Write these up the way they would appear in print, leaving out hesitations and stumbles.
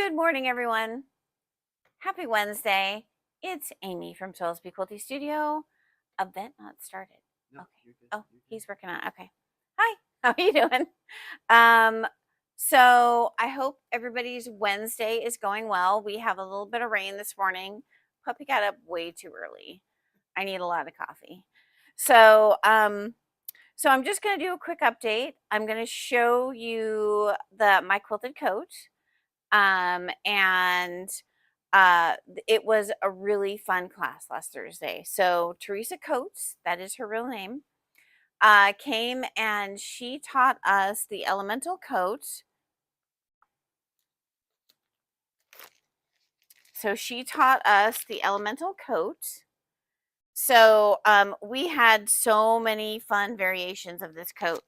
Good morning, everyone. Happy Wednesday. It's Amy from Quilty Studio. Event not started. No, Okay. you're good. Oh, You're good. he's working on it. Okay. Hi. How are you doing? Um, so I hope everybody's Wednesday is going well. We have a little bit of rain this morning. Puppy got up way too early. I need a lot of coffee. So, so I'm just going to do a quick update. I'm going to show you my quilted coat. And it was a really fun class last Thursday. So Teresa Coates, that is her real name, came and she taught us the elemental coat. So she taught us the elemental coat. So we had so many fun variations of this coat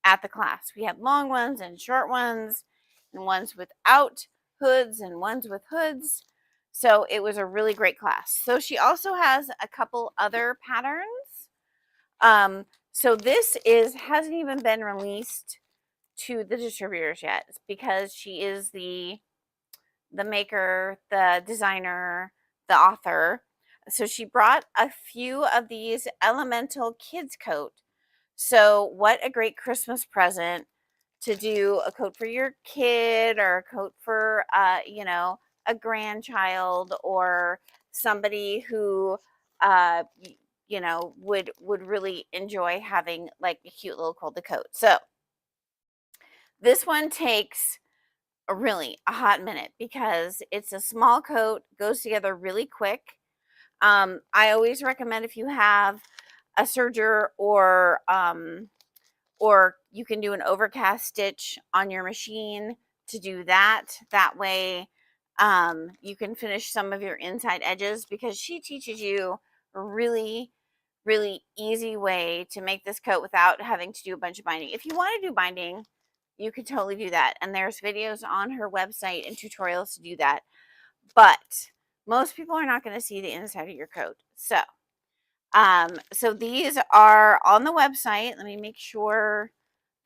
at the class. We had long ones and short ones, and ones without hoods and ones with hoods. So it was a really great class. So she also has a couple other patterns. So this hasn't even been released to the distributors yet because she is the maker, the designer, the author. So she brought a few of these elemental kids coat. So what a great Christmas present to do a coat for your kid or a coat for a grandchild or somebody who would really enjoy having like a cute little quilted coat. So this one takes a hot minute because it's a small coat, goes together really quick. I always recommend if you have a serger or you can do an overcast stitch on your machine to do that. That way you can finish some of your inside edges because she teaches you a really easy way to make this coat without having to do a bunch of binding. If you want to do binding, you could totally do that. And there's videos on her website and tutorials to do that. But most people are not going to see the inside of your coat. So these are on the website. Let me make sure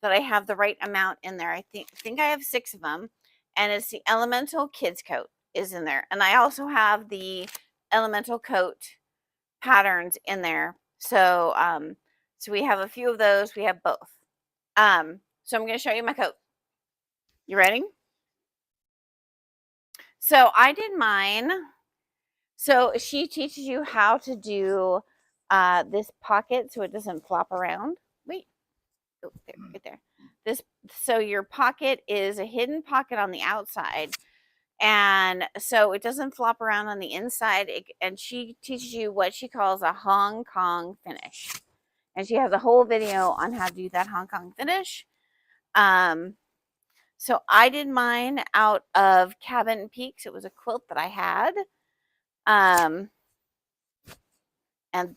that I have the right amount in there. I think I have 6 of them. And it's the Elemental Kids Coat is in there. And I also have the Elemental Coat patterns in there. So so we have a few of those. We have both. So I'm going to show you my coat. You ready? So I did mine. So she teaches you how to do this pocket so it doesn't flop around. Wait. Oh, there, right there. So your pocket is a hidden pocket on the outside. And so it doesn't flop around on the inside. And she teaches you what she calls a Hong Kong finish. And she has a whole video on how to do that Hong Kong finish. So I did mine out of Cabin Peaks. It was a quilt that I had. And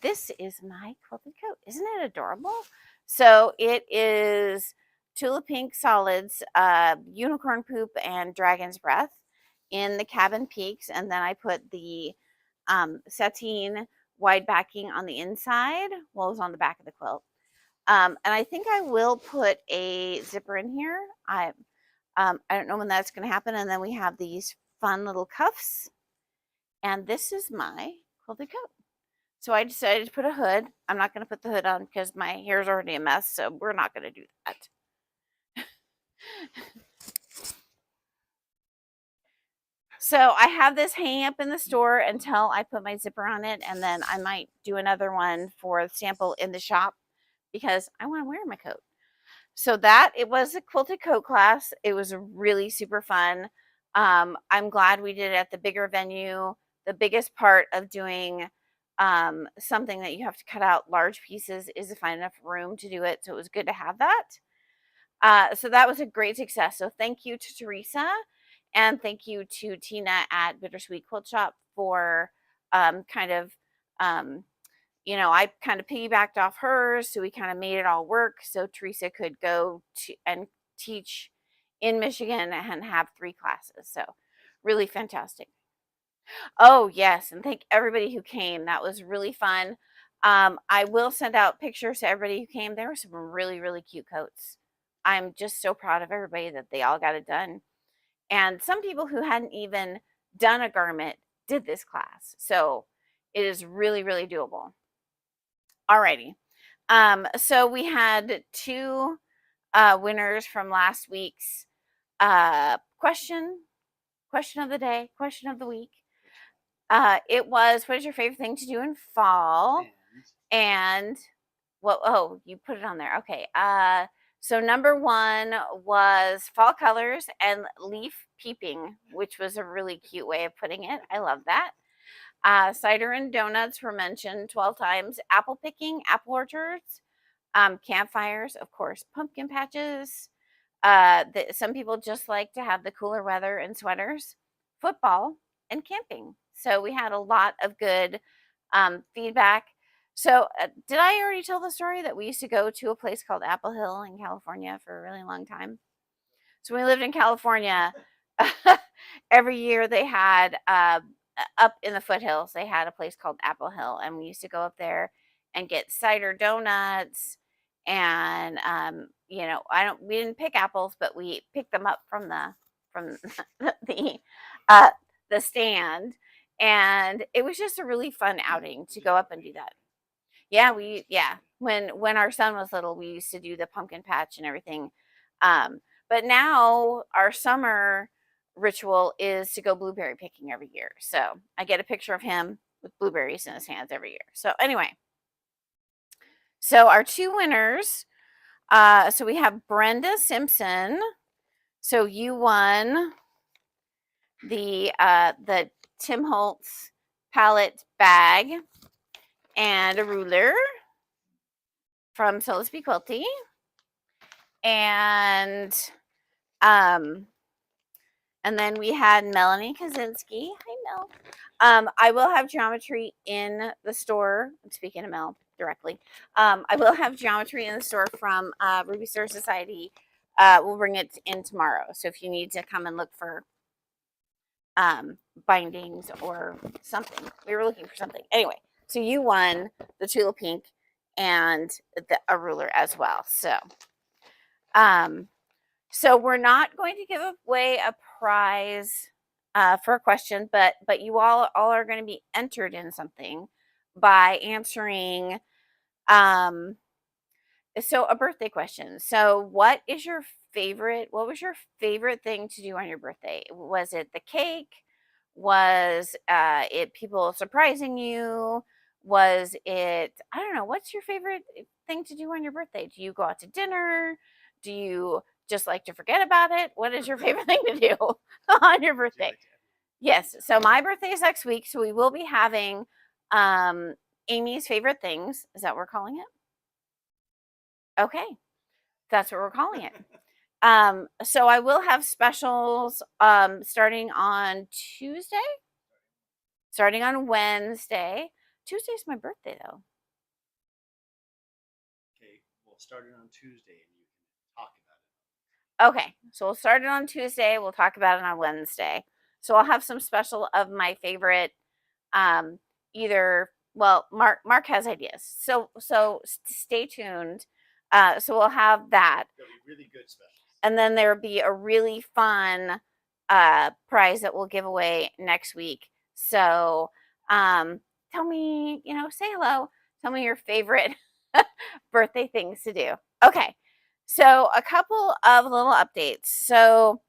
this is my quilted coat. Isn't it adorable? So it is Tulip Pink Solids, Unicorn Poop, and Dragon's Breath in the Cabin Peaks. And then I put the sateen wide backing on the inside. Well, it was on the back of the quilt. And I think I will put a zipper in here. I don't know when that's going to happen. And then we have these fun little cuffs. And this is my quilted coat. So I decided to put a hood. I'm not going to put the hood on because my hair is already a mess. So we're not going to do that. So I have this hanging up in the store until I put my zipper on it. And then I might do another one for the sample in the shop because I want to wear my coat. So it was a quilted coat class. It was really super fun. I'm glad we did it at the bigger venue. The biggest part of doing something that you have to cut out large pieces is to find enough room to do it. So it was good to have that. So that was a great success. So thank you to Teresa and thank you to Tina at Bittersweet Quilt Shop for kind of I kind of piggybacked off hers, so we kind of made it all work so Teresa could go and teach in Michigan and have 3 classes. So really fantastic. Oh, yes, and thank everybody who came. That was really fun. I will send out pictures to everybody who came. There were some really cute coats. I'm just so proud of everybody that they all got it done. And some people who hadn't even done a garment did this class. So it is really, really doable. Alrighty. So we had two winners from last week's question of the day, question of the week. It was, what is your favorite thing to do in fall? And what, oh, you put it on there. Okay. So number one was fall colors and leaf peeping, which was a really cute way of putting it. I love that. Cider and donuts were mentioned 12 times. Apple picking, apple orchards, campfires, of course, pumpkin patches. Some people just like to have the cooler weather and sweaters, football, and camping. So we had a lot of good feedback. So did I already tell the story that we used to go to a place called Apple Hill in California for a really long time? So when we lived in California, every year they had up in the foothills, they had a place called Apple Hill, and we used to go up there and get cider donuts. And we didn't pick apples, but we picked them up from from the uh, the stand, and it was just a really fun outing to go up and do that. Yeah. When our son was little, we used to do the pumpkin patch and everything. But now our summer ritual is to go blueberry picking every year. So I get a picture of him with blueberries in his hands every year. So anyway, so our two winners. So we have Brenda Simpson. So you won the Tim Holtz palette bag and a ruler from So Be Quilty. And then we had Melanie Kaczynski. Hi, Mel. I will have geometry in the store. Speaking of Mel directly, I will have geometry in the store from Ruby Star Society. We'll bring it in tomorrow. So if you need to come and look for bindings or something, we were looking for something. Anyway, so you won the Tulip Pink and a ruler as well. So we're not going to give away a prize for a question, but you all are going to be entered in something by answering so a birthday question. So what was your favorite thing to do on your birthday? Was it the cake? Was it people surprising you? Was it, I don't know, what's your favorite thing to do on your birthday? Do you go out to dinner? Do you just like to forget about it? What is your favorite thing to do on your birthday? Yes. So my birthday is next week. So we will be having Amy's favorite things. Is that what we're calling it? Okay. That's what we're calling it. So I will have specials starting on Tuesday, starting on Wednesday. Tuesday's my birthday though. Okay, we'll start it on Tuesday and you can talk about it. Okay, so we'll start it on Tuesday. We'll talk about it on Wednesday. So I'll have some special of my favorite either, well, Mark has ideas. So stay tuned. So we'll have that. There'll be really good specials. And then there'll be a really fun prize that we'll give away next week. So tell me, say hello. Tell me your favorite birthday things to do. Okay. So a couple of little updates. So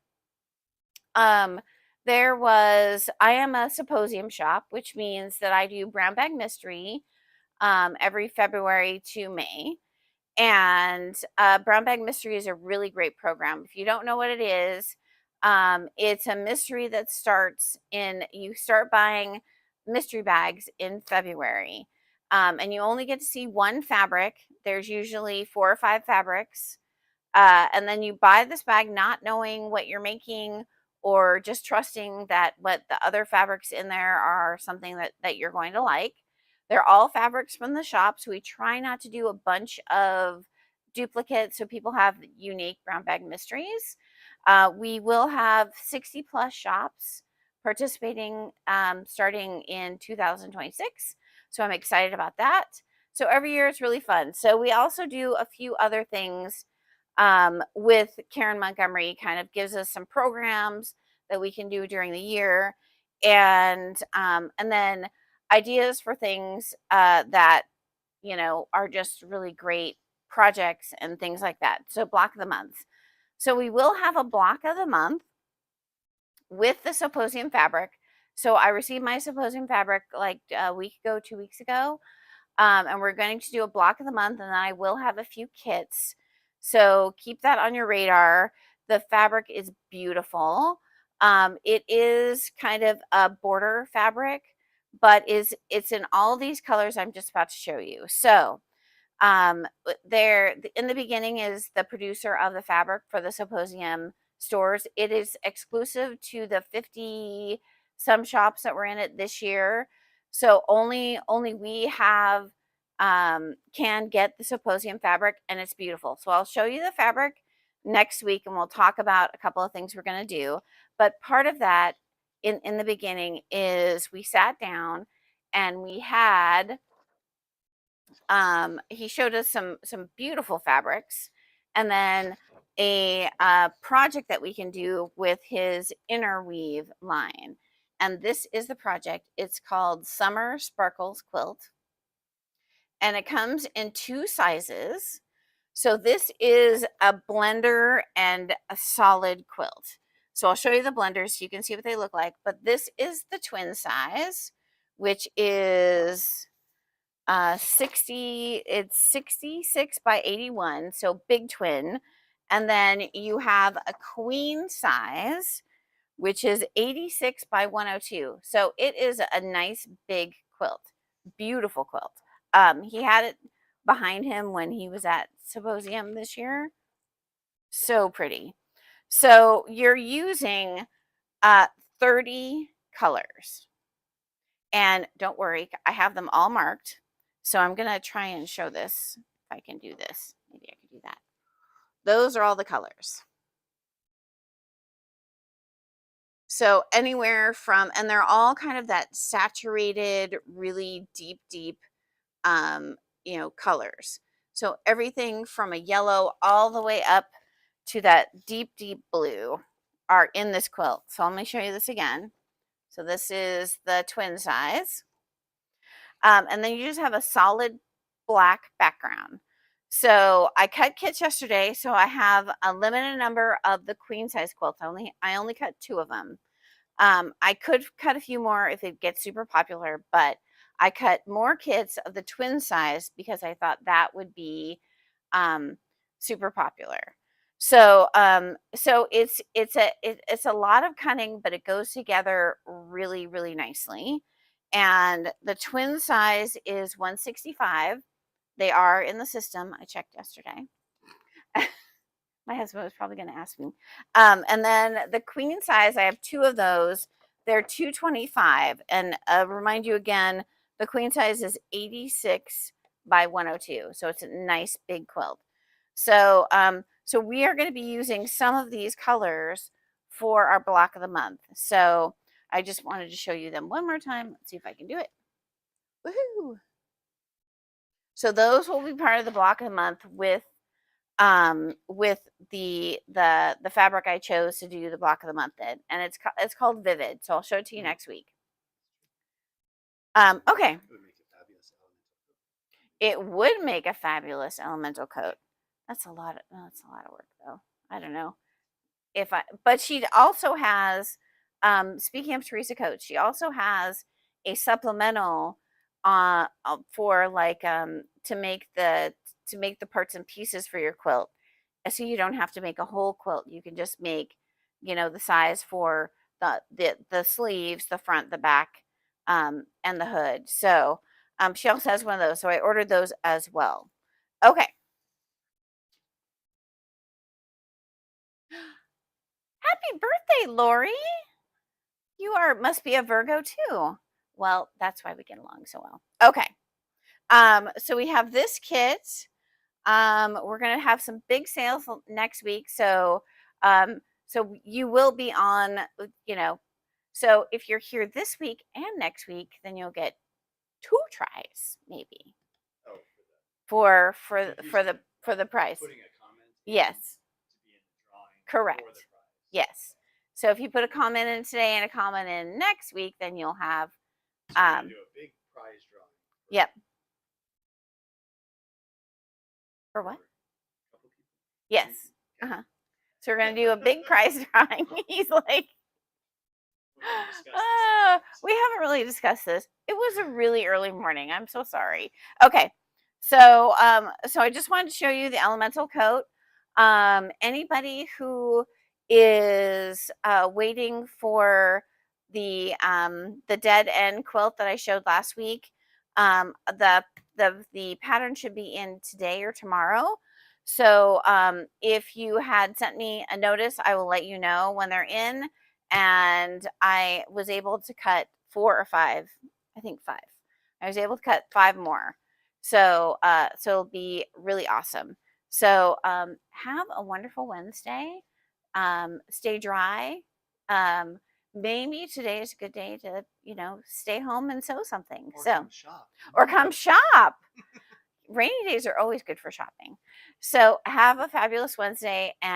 I am a symposium shop, which means that I do brown bag mystery every February to May. And Brown Bag Mystery is a really great program. If you don't know what it is, it's a mystery that you start buying mystery bags in February. And you only get to see one fabric. There's usually 4 or 5 fabrics. And then you buy this bag not knowing what you're making or just trusting that what the other fabrics in there are something that you're going to like. They're all fabrics from the shop, so we try not to do a bunch of duplicates so people have unique brown bag mysteries. We will have 60 plus shops participating starting in 2026. So I'm excited about that. So every year it's really fun. So we also do a few other things with Karen Montgomery, kind of gives us some programs that we can do during the year, and then ideas for things that are just really great projects and things like that. So block of the month. So we will have a block of the month with the symposium fabric. So I received my symposium fabric like a week ago, 2 weeks ago. And we're going to do a block of the month, and then I will have a few kits. So keep that on your radar. The fabric is beautiful. It is kind of a border fabric, but it's in all these colors I'm just about to show you. So there in the beginning is the producer of the fabric for the symposium stores. It is exclusive to the 50 some shops that were in it this year. So only we have can get the symposium fabric, and it's beautiful. So I'll show you the fabric next week, and we'll talk about a couple of things we're going to do. But part of that in the beginning is we sat down and we had he showed us some beautiful fabrics, and then a project that we can do with his interweave line. And this is the project. It's called Summer Sparkles Quilt, and it comes in 2 sizes. So this is a blender and a solid quilt. So I'll show you the blenders so you can see what they look like. But this is the twin size, which is it's 66 by 81, so big twin. And then you have a queen size, which is 86 by 102. So it is a nice big quilt, beautiful quilt. He had it behind him when he was at Symposium this year. So pretty. So you're using 30 colors. And don't worry, I have them all marked. So I'm going to try and show this. If I can do this, maybe I can do that. Those are all the colors. So anywhere from, and they're all kind of that saturated, really deep, colors. So everything from a yellow all the way up to that deep blue are in this quilt. So let me show you this again. So this is the twin size. And then you just have a solid black background. So I cut kits yesterday, so I have a limited number of the queen size quilts. I only cut 2 of them. I could cut a few more if it gets super popular, but I cut more kits of the twin size because I thought that would be super popular. So it's a lot of cutting, but it goes together really nicely. And the twin size is 165. They are in the system. I checked yesterday. My husband was probably going to ask me. And then the queen size, I have 2 of those. They're 225. And remind you again, the queen size is 86 by 102. So it's a nice big quilt. So so we are going to be using some of these colors for our block of the month. So I just wanted to show you them one more time. Let's see if I can do it. Woohoo! So those will be part of the block of the month with the fabric I chose to do the block of the month in, and it's called Vivid. So I'll show it to you next week. Okay. It would make a fabulous elemental coat. That's a lot of work though. I don't know but she also has, speaking of Teresa Coates, she also has a supplemental for like to make the parts and pieces for your quilt. So you don't have to make a whole quilt. You can just make, the size for the sleeves, the front, the back, and the hood. So she also has one of those. So I ordered those as well. Okay. Happy birthday, Lori. You must be a Virgo too. Well, that's why we get along so well. Okay. So we have this kit. We're gonna have some big sales next week. So so you will be on, so if you're here this week and next week, then you'll get 2 tries, maybe. Oh, for the price. Putting a comment. Yes. To be in the drawing. Correct. For the prize. Yes. So if you put a comment in today and a comment in next week, then you'll have, So we're gonna do a big prize drawing. yep. For what? A couple people. Yes. So we're going to do a big prize drawing. He's like, We haven't discussed this yet. we haven't really discussed this. It was a really early morning. I'm so sorry. Okay. So, so I just wanted to show you the elemental coat. Anybody who is waiting for the dead end quilt that I showed last week, the pattern should be in today or tomorrow. So if you had sent me a notice, I will let you know when they're in. And I was able to cut 4 or 5, I think 5. I was able to cut 5 more. So so it'll be really awesome. So have a wonderful Wednesday. Stay dry. Maybe today is a good day to, stay home and sew something. Or so come shop. or come shop. Rainy days are always good for shopping. So have a fabulous Wednesday, and